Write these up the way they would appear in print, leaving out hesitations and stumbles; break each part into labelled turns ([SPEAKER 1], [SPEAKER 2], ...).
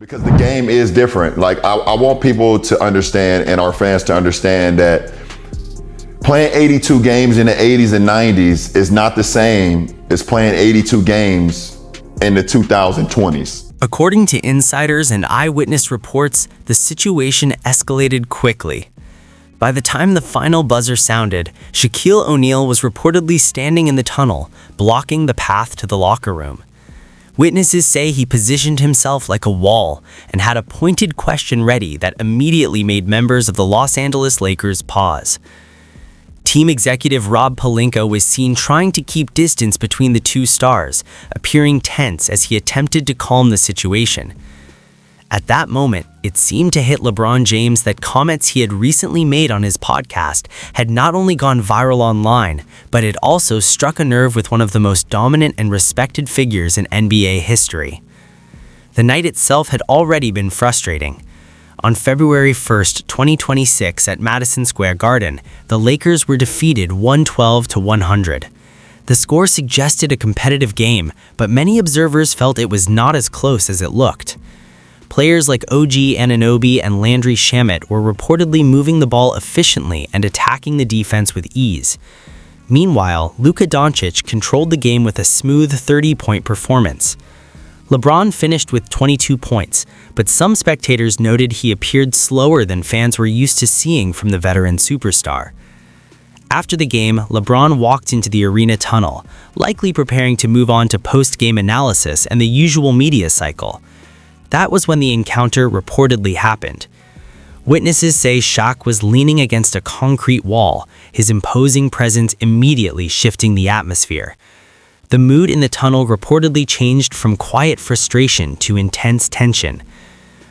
[SPEAKER 1] Because the game is different. Like, I want people to understand, and our fans to understand, that playing 82 games in the 80s and 90s is not the same as playing 82 games in the 2020s.
[SPEAKER 2] According to insiders and eyewitness reports, the situation escalated quickly. By the time the final buzzer sounded, Shaquille O'Neal was reportedly standing in the tunnel, blocking the path to the locker room. Witnesses say he positioned himself like a wall and had a pointed question ready that immediately made members of the Los Angeles Lakers pause. Team executive Rob Pelinka was seen trying to keep distance between the two stars, appearing tense as he attempted to calm the situation. At that moment, it seemed to hit LeBron James that comments he had recently made on his podcast had not only gone viral online, but it also struck a nerve with one of the most dominant and respected figures in NBA history. The night itself had already been frustrating. On February 1st, 2026 at Madison Square Garden, the Lakers were defeated 112-100. The score suggested a competitive game, but many observers felt it was not as close as it looked. Players like OG Anunoby and Landry Shamet were reportedly moving the ball efficiently and attacking the defense with ease. Meanwhile, Luka Doncic controlled the game with a smooth 30-point performance. LeBron finished with 22 points, but some spectators noted he appeared slower than fans were used to seeing from the veteran superstar. After the game, LeBron walked into the arena tunnel, likely preparing to move on to post-game analysis and the usual media cycle. That was when the encounter reportedly happened. Witnesses say Shaq was leaning against a concrete wall, his imposing presence immediately shifting the atmosphere. The mood in the tunnel reportedly changed from quiet frustration to intense tension.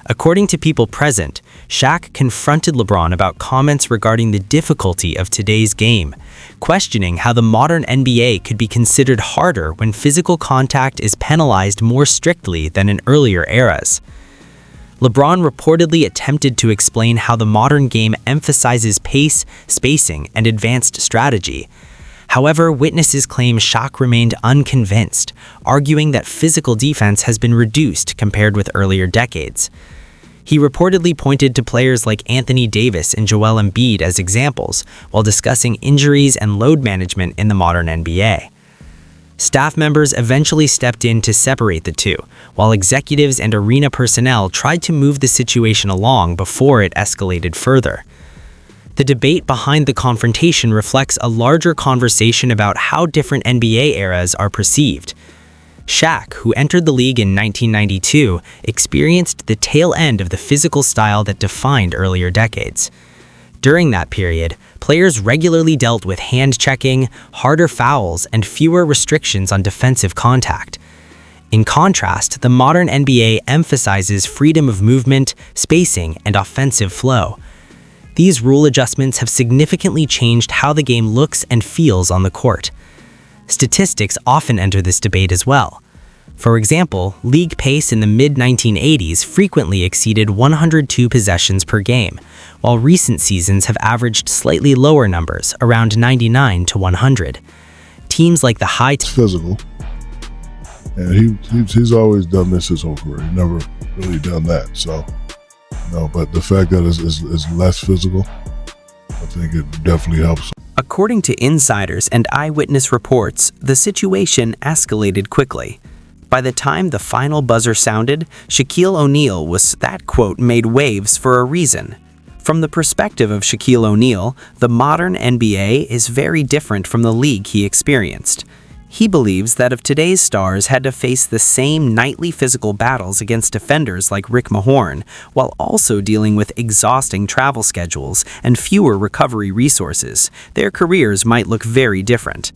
[SPEAKER 2] According to people present, Shaq confronted LeBron about comments regarding the difficulty of today's game, questioning how the modern NBA could be considered harder when physical contact is penalized more strictly than in earlier eras. LeBron reportedly attempted to explain how the modern game emphasizes pace, spacing, and advanced strategy. However, witnesses claim Shaq remained unconvinced, arguing that physical defense has been reduced compared with earlier decades. He reportedly pointed to players like Anthony Davis and Joel Embiid as examples, while discussing injuries and load management in the modern NBA. Staff members eventually stepped in to separate the two, while executives and arena personnel tried to move the situation along before it escalated further. The debate behind the confrontation reflects a larger conversation about how different NBA eras are perceived. Shaq, who entered the league in 1992, experienced the tail end of the physical style that defined earlier decades. During that period, players regularly dealt with hand-checking, harder fouls, and fewer restrictions on defensive contact. In contrast, the modern NBA emphasizes freedom of movement, spacing, and offensive flow. These rule adjustments have significantly changed how the game looks and feels on the court. Statistics often enter this debate as well. For example, league pace in the mid-1980s frequently exceeded 102 possessions per game, while recent seasons have averaged slightly lower numbers, around 99 to 100. Teams like the
[SPEAKER 3] physical, and he's always done this his whole career. He never really done that, so no. But the fact that it's less physical, I think it definitely helps.
[SPEAKER 2] According to insiders and eyewitness reports, the situation escalated quickly. By the time the final buzzer sounded, Shaquille O'Neal was that quote made waves for a reason. From the perspective of Shaquille O'Neal, the modern NBA is very different from the league he experienced. He believes that if today's stars had to face the same nightly physical battles against defenders like Rick Mahorn, while also dealing with exhausting travel schedules and fewer recovery resources, their careers might look very different.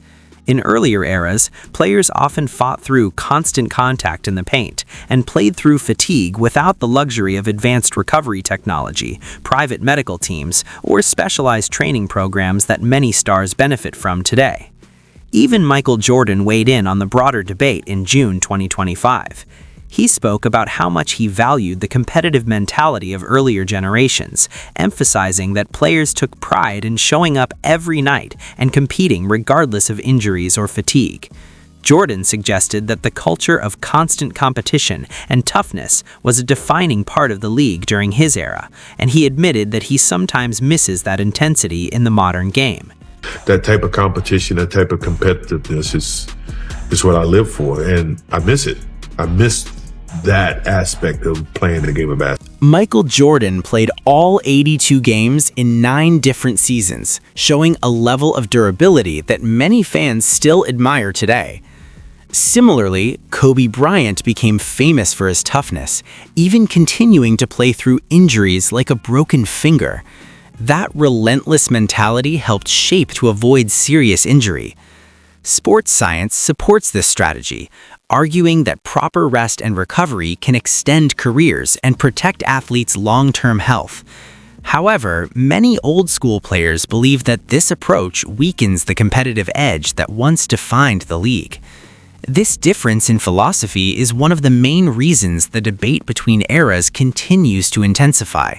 [SPEAKER 2] In earlier eras, players often fought through constant contact in the paint and played through fatigue without the luxury of advanced recovery technology, private medical teams, or specialized training programs that many stars benefit from today. Even Michael Jordan weighed in on the broader debate in June 2025. He spoke about how much he valued the competitive mentality of earlier generations, emphasizing that players took pride in showing up every night and competing regardless of injuries or fatigue. Jordan suggested that the culture of constant competition and toughness was a defining part of the league during his era, and he admitted that he sometimes misses that intensity in the modern game.
[SPEAKER 4] That type of competition, that type of competitiveness is what I live for, and I miss it. I miss that aspect of playing the game of basketball.
[SPEAKER 2] Michael Jordan played all 82 games in 9 different seasons, showing a level of durability that many fans still admire today. Similarly, Kobe Bryant became famous for his toughness, even continuing to play through injuries like a broken finger. That relentless mentality helped shape to avoid serious injury. Sports science supports this strategy, arguing that proper rest and recovery can extend careers and protect athletes' long-term health. However, many old-school players believe that this approach weakens the competitive edge that once defined the league. This difference in philosophy is one of the main reasons the debate between eras continues to intensify.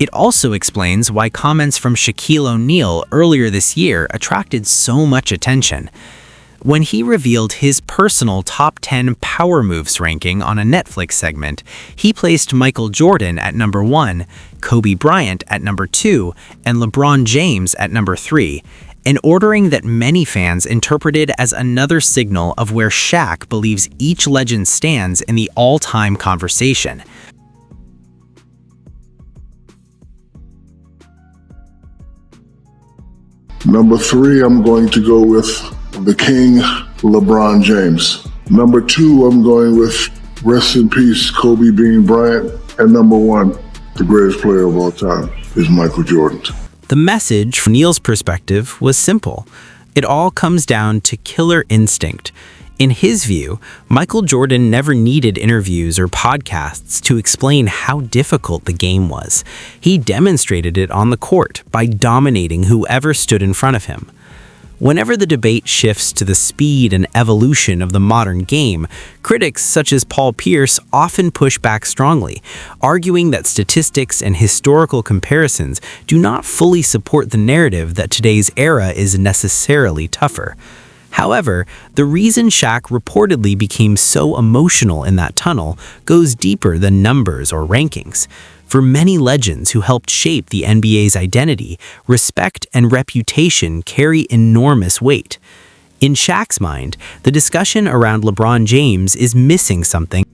[SPEAKER 2] It also explains why comments from Shaquille O'Neal earlier this year attracted so much attention. When he revealed his personal top 10 power moves ranking on a Netflix segment, he placed Michael Jordan at number 1, Kobe Bryant at number 2, and LeBron James at number 3, an ordering that many fans interpreted as another signal of where Shaq believes each legend stands in the all-time conversation.
[SPEAKER 3] Number 3, I'm going to go with the King, LeBron James. Number 2, I'm going with, rest in peace, Kobe Bean Bryant. And number 1, the greatest player of all time, is Michael Jordan.
[SPEAKER 2] The message from Neal's perspective was simple. It all comes down to killer instinct. In his view, Michael Jordan never needed interviews or podcasts to explain how difficult the game was. He demonstrated it on the court by dominating whoever stood in front of him. Whenever the debate shifts to the speed and evolution of the modern game, critics such as Paul Pierce often push back strongly, arguing that statistics and historical comparisons do not fully support the narrative that today's era is necessarily tougher. However, the reason Shaq reportedly became so emotional in that tunnel goes deeper than numbers or rankings. For many legends who helped shape the NBA's identity, respect and reputation carry enormous weight. In Shaq's mind, the discussion around LeBron James is missing something.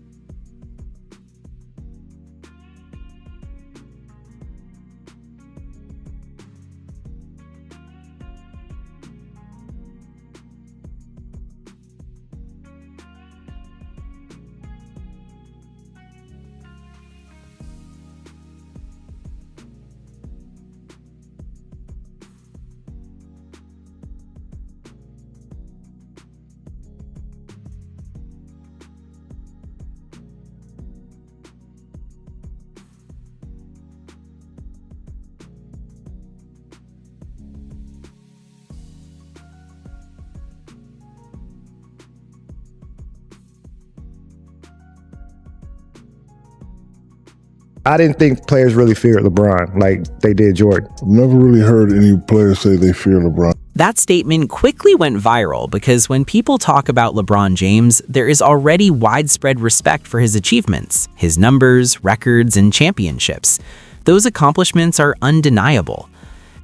[SPEAKER 5] I didn't think players really feared LeBron like they did Jordan.
[SPEAKER 3] I've never really heard any players say they fear LeBron.
[SPEAKER 2] That statement quickly went viral because when people talk about LeBron James, there is already widespread respect for his achievements, his numbers, records, and championships. Those accomplishments are undeniable.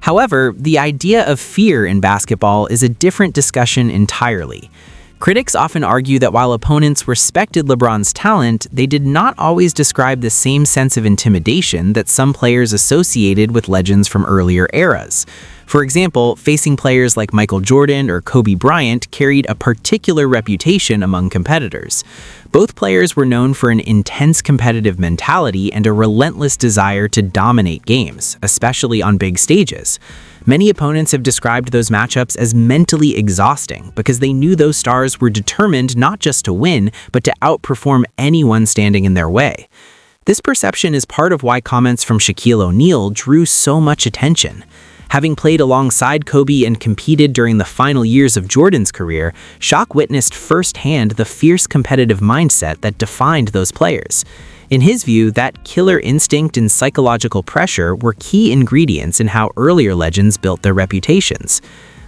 [SPEAKER 2] However, the idea of fear in basketball is a different discussion entirely. Critics often argue that while opponents respected LeBron's talent, they did not always describe the same sense of intimidation that some players associated with legends from earlier eras. For example, facing players like Michael Jordan or Kobe Bryant carried a particular reputation among competitors. Both players were known for an intense competitive mentality and a relentless desire to dominate games, especially on big stages. Many opponents have described those matchups as mentally exhausting because they knew those stars were determined not just to win, but to outperform anyone standing in their way. This perception is part of why comments from Shaquille O'Neal drew so much attention. Having played alongside Kobe and competed during the final years of Jordan's career, Shaq witnessed firsthand the fierce competitive mindset that defined those players. In his view, that killer instinct and psychological pressure were key ingredients in how earlier legends built their reputations.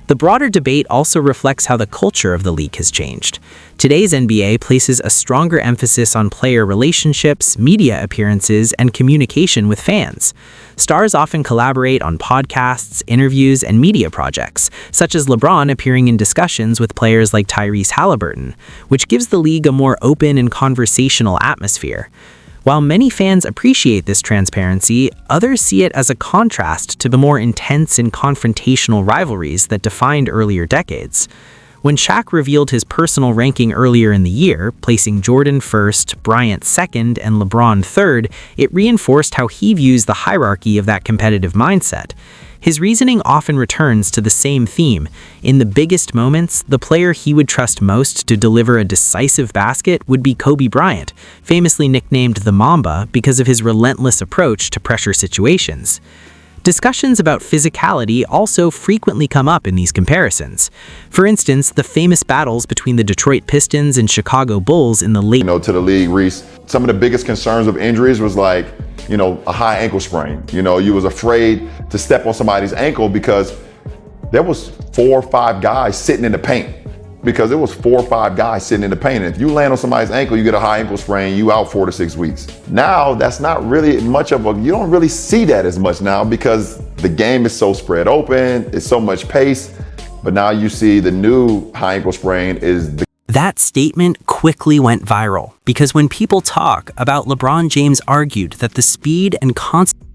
[SPEAKER 2] The broader debate also reflects how the culture of the league has changed. Today's NBA places a stronger emphasis on player relationships, media appearances, and communication with fans. Stars often collaborate on podcasts, interviews, and media projects, such as LeBron appearing in discussions with players like Tyrese Halliburton, which gives the league a more open and conversational atmosphere. While many fans appreciate this transparency, others see it as a contrast to the more intense and confrontational rivalries that defined earlier decades. When Shaq revealed his personal ranking earlier in the year, placing Jordan first, Bryant second, and LeBron third, it reinforced how he views the hierarchy of that competitive mindset. His reasoning often returns to the same theme. In the biggest moments, the player he would trust most to deliver a decisive basket would be Kobe Bryant, famously nicknamed the Mamba because of his relentless approach to pressure situations. Discussions about physicality also frequently come up in these comparisons. For instance, the famous battles between the Detroit Pistons and Chicago Bulls in the late
[SPEAKER 1] To the league, Reese, some of the biggest concerns of injuries was like, a high ankle sprain. You was afraid to step on somebody's ankle because there was 4 or 5 guys sitting in the paint. Because there was 4 or 5 guys sitting in the paint. And if you land on somebody's ankle, you get a high ankle sprain, you out 4 to 6 weeks. Now, that's not really much you don't really see that as much now because the game is so spread open, it's so much pace. But now you see the new high ankle sprain is
[SPEAKER 2] That statement quickly went viral because when people talk about LeBron James argued that the speed and constant